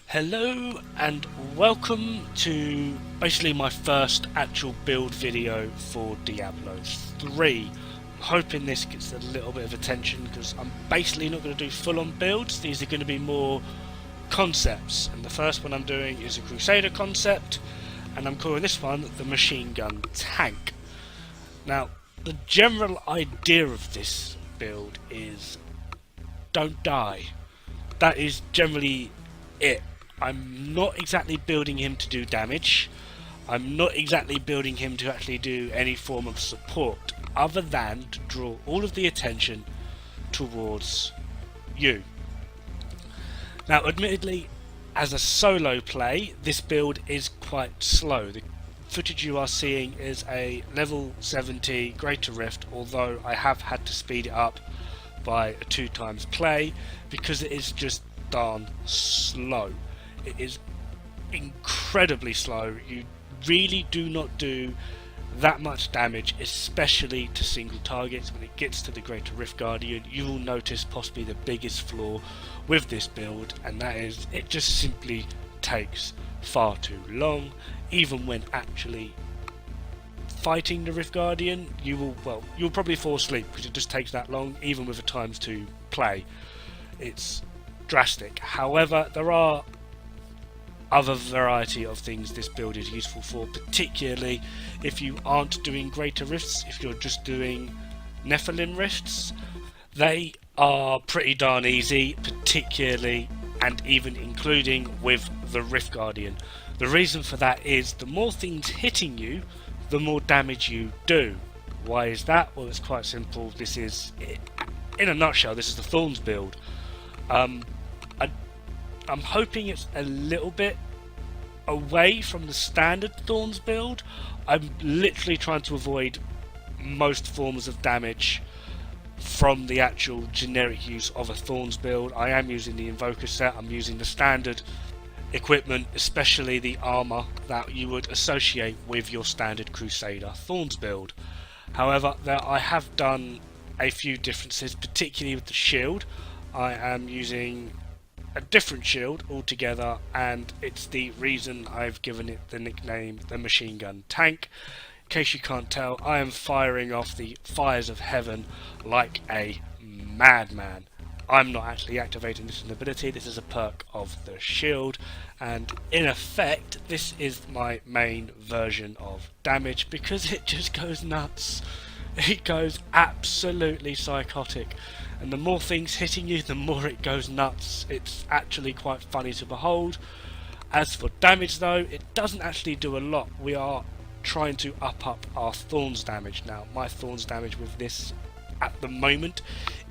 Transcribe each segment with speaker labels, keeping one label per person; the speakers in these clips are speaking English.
Speaker 1: Hello and welcome to basically my first actual build video for Diablo 3. I'm hoping this gets a little bit of attention because I'm basically not going to do full-on builds. These are going to be more concepts, and the first one I'm doing is a Crusader concept, and I'm calling this one the Machinegun tank. Now, the general idea of this build is don't die. That is generally it. I'm not exactly building him to do damage. I'm not exactly building him to actually do any form of support, other than to draw all of the attention towards you. Now, admittedly, as a solo play, this build is quite slow. The footage you are seeing is a level 70 Greater Rift, although I have had to speed it up by a 2x play because it is just darn slow. It is incredibly slow. You really do not do that much damage, especially to single targets. When it gets to the Greater Rift Guardian, you will notice possibly the biggest flaw with this build, and that is it just simply takes far too long. Even when actually fighting the Rift Guardian, you'll probably fall asleep because it just takes that long, even with a ×2 play. It's drastic. However, there are other variety of things this build is useful for, particularly if you aren't doing Greater Rifts. If you're just doing Nephilim Rifts, they are pretty darn easy, particularly and even including with the Rift Guardian. The reason for that is the more things hitting you, the more damage you do. Why is that? Well, it's quite simple. This is, in a nutshell, this is the Thorns build. I'm hoping it's a little bit away from the standard Thorns build. I'm literally trying to avoid most forms of damage from the actual generic use of a Thorns build. I am using the Invoker set. I'm using the standard equipment, especially the armor that you would associate with your standard Crusader Thorns build. However, I have done a few differences, particularly with the shield. I am using a different shield altogether, and it's the reason I've given it the nickname the Machinegun tank. In case you can't tell, I am firing off the fires of heaven like a madman. I'm not actually activating this ability. This is a perk of the shield, and in effect this is my main version of damage because it just goes nuts. It goes absolutely psychotic, and the more things hitting you, the more it goes nuts. It's actually quite funny to behold. As for damage though, it doesn't actually do a lot. We are trying to up our Thorns damage. Now, my Thorns damage with this at the moment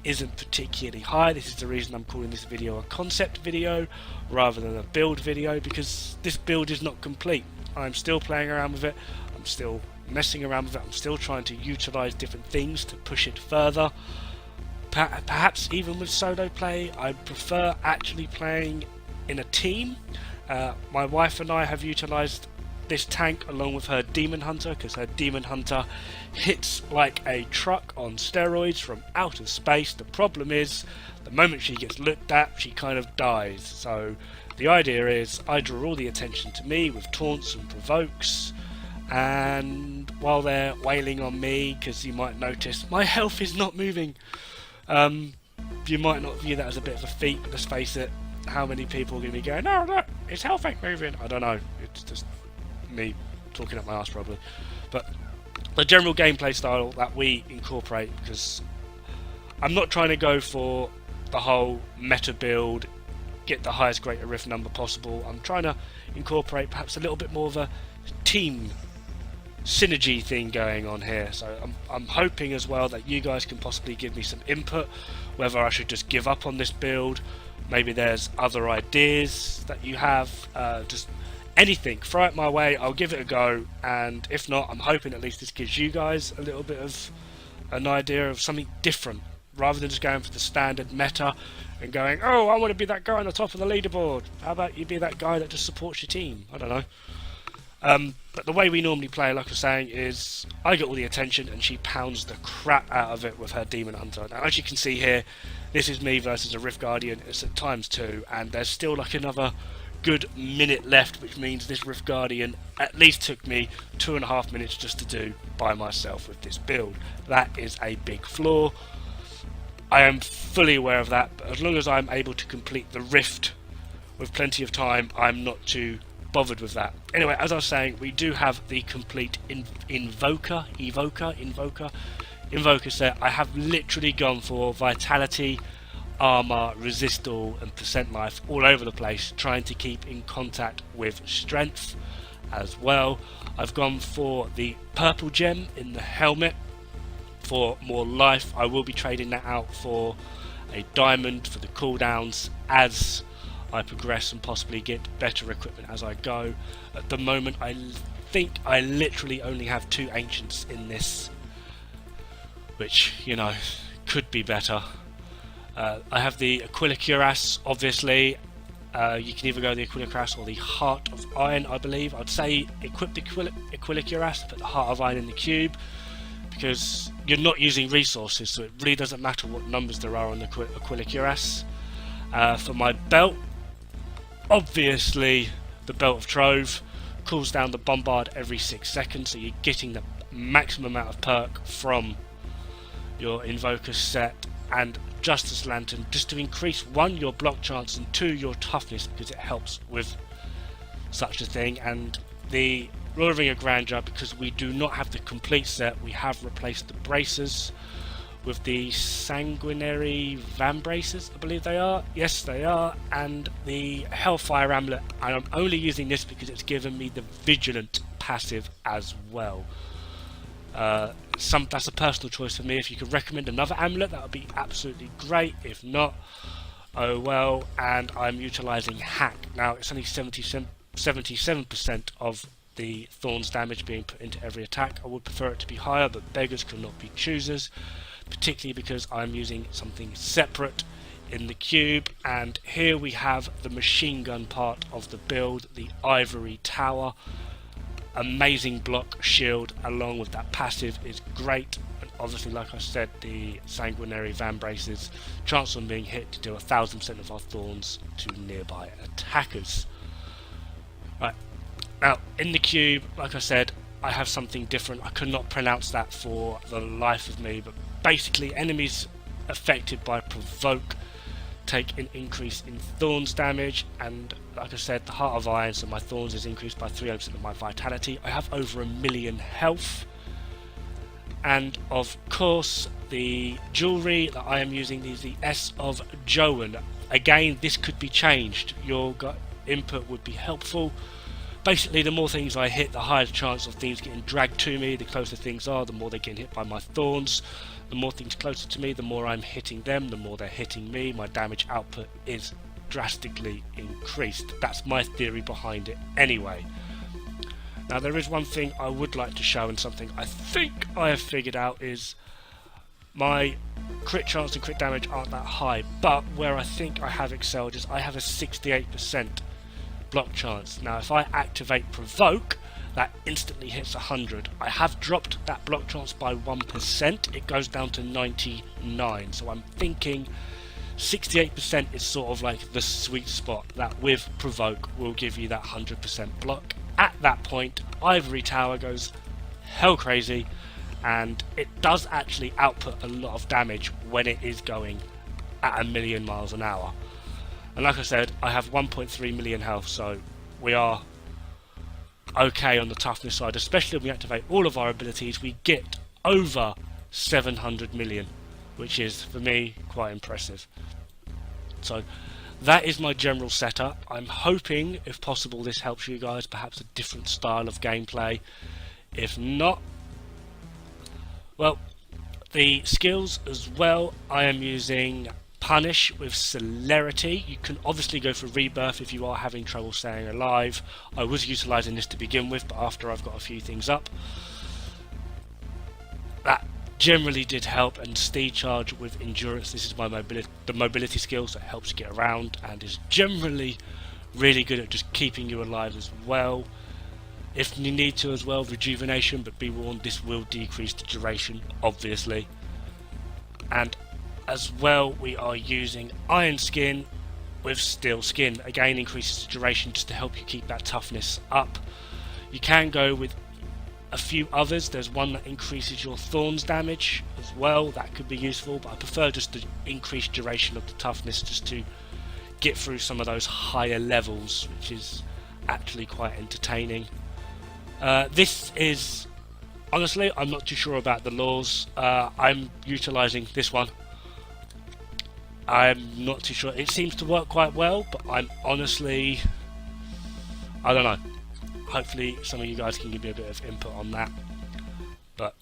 Speaker 1: isn't particularly high. This is the reason I'm calling this video a concept video rather than a build video, because this build is not complete. I'm still playing around with it. I'm still messing around with it. I'm still trying to utilize different things to push it further. Perhaps even with solo play, I prefer actually playing in a team. My wife and I have utilized this tank along with her Demon Hunter, because her Demon Hunter hits like a truck on steroids from outer space. The problem is, the moment she gets looked at, she kind of dies. So the idea is I draw all the attention to me with taunts and provokes, and while they're wailing on me, because you might notice my health is not moving. You might not view that as a bit of a feat, but let's face it, how many people are going to be going, no, look, his health ain't moving? I don't know, it's just me talking up my ass probably. But the general gameplay style that we incorporate, because I'm not trying to go for the whole meta build, get the highest Greater Rift number possible. I'm trying to incorporate perhaps a little bit more of a team synergy thing going on here. So I'm hoping as well that you guys can possibly give me some input, whether I should just give up on this build, maybe there's other ideas that you have, just anything, throw it my way, I'll give it a go. And if not, I'm hoping at least this gives you guys a little bit of an idea of something different, rather than just going for the standard meta and going, oh, I want to be that guy on the top of the leaderboard. How about you be that guy that just supports your team? I don't know. But the way we normally play, like I was saying, is I get all the attention and she pounds the crap out of it with her Demon Hunter. Now, as you can see here, this is me versus a Rift Guardian. It's at ×2, and there's still like another good minute left, which means this Rift Guardian at least took me 2.5 minutes just to do by myself with this build. That is a big flaw. I am fully aware of that, but as long as I'm able to complete the Rift with plenty of time, I'm not too bothered with that. Anyway, as I was saying, we do have the complete Invoker set. I have literally gone for Vitality, Armor, Resist All and Percent Life all over the place, trying to keep in contact with Strength as well. I've gone for the purple gem in the helmet for more life. I will be trading that out for a diamond for the cooldowns as I progress and possibly get better equipment as I go. At the moment, I think I literally only have 2 ancients in this, which, you know, could be better. I have the Aquila Cuirass, obviously. You can either go the Aquila Cuirass or the Heart of Iron, I believe. I'd say equip the Aquila Cuirass, put the Heart of Iron in the cube, because you're not using resources, so it really doesn't matter what numbers there are on the Aquila Cuirass. For my belt, obviously the Belt of Trove cools down the bombard every 6 seconds, so you're getting the maximum amount of perk from your Invoker set. And Justice Lantern, just to increase 1 your block chance and 2 your toughness, because it helps with such a thing. And the Royal Ring of Grandeur, because we do not have the complete set, we have replaced the braces with the Sanguinary Vambraces, I believe they are. Yes, they are. And the Hellfire Amulet, and I'm only using this because it's given me the Vigilant passive as well. That's a personal choice for me. If you could recommend another amulet, that would be absolutely great. If not, oh well. And I'm utilising Hack. Now, it's only 77% of the Thorns damage being put into every attack. I would prefer it to be higher, but beggars cannot be choosers, particularly because I'm using something separate in the cube. And here we have the machine gun part of the build, the Ivory Tower. Amazing block shield along with that passive is great, and obviously, like I said, the Sanguinary Vambraces, chance on being hit to do 1000% of our thorns to nearby attackers. Right, now in the cube, like I said, I have something different. I could not pronounce that for the life of me, but basically enemies affected by Provoke take an increase in Thorns damage, and like I said, the Heart of Iron, so my Thorns is increased by 300% of my Vitality. I have over 1 million health, and of course the jewellery that I am using is the S of Joan. Again, this could be changed. Your input would be helpful. Basically, the more things I hit, the higher the chance of things getting dragged to me. The closer things are, the more they're getting hit by my Thorns. The more things closer to me, the more I'm hitting them, the more they're hitting me. My damage output is drastically increased. That's my theory behind it anyway. Now, there is one thing I would like to show, and something I think I have figured out, is my crit chance and crit damage aren't that high, but where I think I have excelled is I have a 68% block chance. Now, if I activate Provoke, that instantly hits 100. I have dropped that block chance by 1%. It goes down to 99. So I'm thinking 68% is sort of like the sweet spot that with Provoke will give you that 100% block. At that point, Ivory Tower goes hell crazy, and it does actually output a lot of damage when it is going at 1,000,000 miles an hour. And like I said, I have 1.3 million health, so we are okay on the toughness side. Especially when we activate all of our abilities, we get over 700 million, which is, for me, quite impressive. So that is my general setup. I'm hoping, if possible, this helps you guys, perhaps a different style of gameplay. If not, well, the skills as well, I am using Punish with Celerity. You can obviously go for Rebirth if you are having trouble staying alive. I was utilising this to begin with, but after I've got a few things up, that generally did help. And Steed Charge with Endurance, this is my mobility skill, so it helps you get around and is generally really good at just keeping you alive as well. If you need to as well, Rejuvenation, but be warned, this will decrease the duration, obviously. And as well, we are using Iron Skin with steel skin. Again, increases the duration just to help you keep that toughness up. You can go with a few others. There's one that increases your thorns damage as well. That could be useful, but I prefer just the increased duration of the toughness just to get through some of those higher levels, which is actually quite entertaining. This is, honestly, I'm not too sure about the laws. I'm utilising this one. I'm not too sure. It seems to work quite well, but I'm honestly, I don't know. Hopefully some of you guys can give me a bit of input on that. But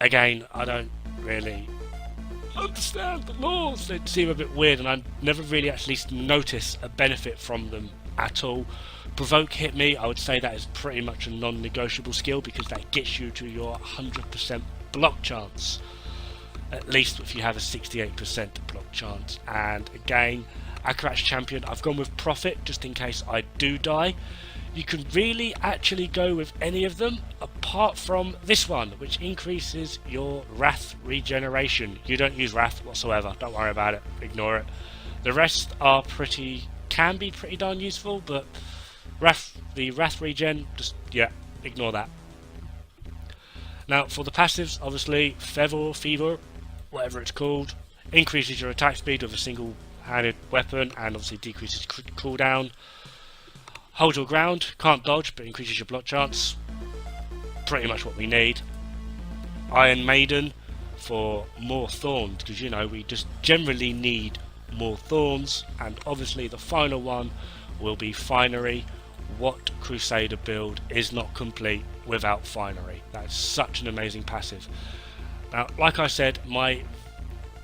Speaker 1: again, I don't really understand the laws. They seem a bit weird, and I never really actually noticed a benefit from them at all. Provoke hit me, I would say that is pretty much a non-negotiable skill, because that gets you to your 100% block chance. At least if you have a 68% block chance. And again, Akarat's Champion, I've gone with Prophet just in case I do die. You can really actually go with any of them apart from this one, which increases your Wrath regeneration. You don't use Wrath whatsoever, don't worry about it, ignore it. The rest are can be pretty darn useful, but the Wrath regen, just, yeah, ignore that. Now for the passives, obviously Fever, whatever it's called, increases your attack speed with a single-handed weapon and obviously decreases cooldown. Hold your ground, can't dodge, but increases your block chance. Pretty much what we need. Iron Maiden for more thorns, because you know we just generally need more thorns. And obviously the final one will be Finery. What Crusader build is not complete without Finery? That's such an amazing passive. Now, like I said, my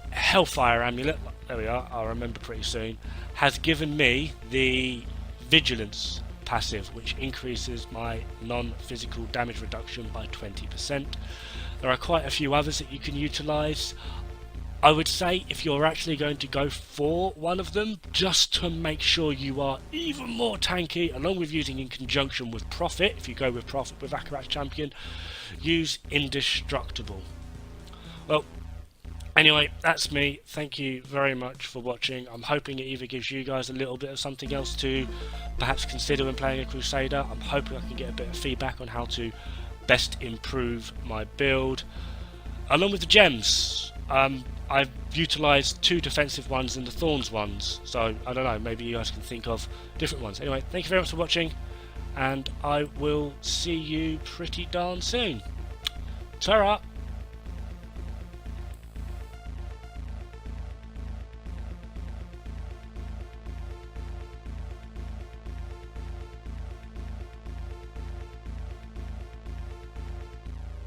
Speaker 1: Hellfire Amulet, there we are, I'll remember pretty soon, has given me the Vigilance passive, which increases my non-physical damage reduction by 20%. There are quite a few others that you can utilise. I would say if you're actually going to go for one of them, just to make sure you are even more tanky, along with using in conjunction with Prophet, if you go with Prophet with Akarat's Champion, use Indestructible. Well, anyway, that's me. Thank you very much for watching. I'm hoping it either gives you guys a little bit of something else to perhaps consider when playing a Crusader. I'm hoping I can get a bit of feedback on how to best improve my build. Along with the gems, I've utilised 2 defensive ones and the Thorns ones, so I don't know, maybe you guys can think of different ones. Anyway, thank you very much for watching, and I will see you pretty darn soon. Ta-ra!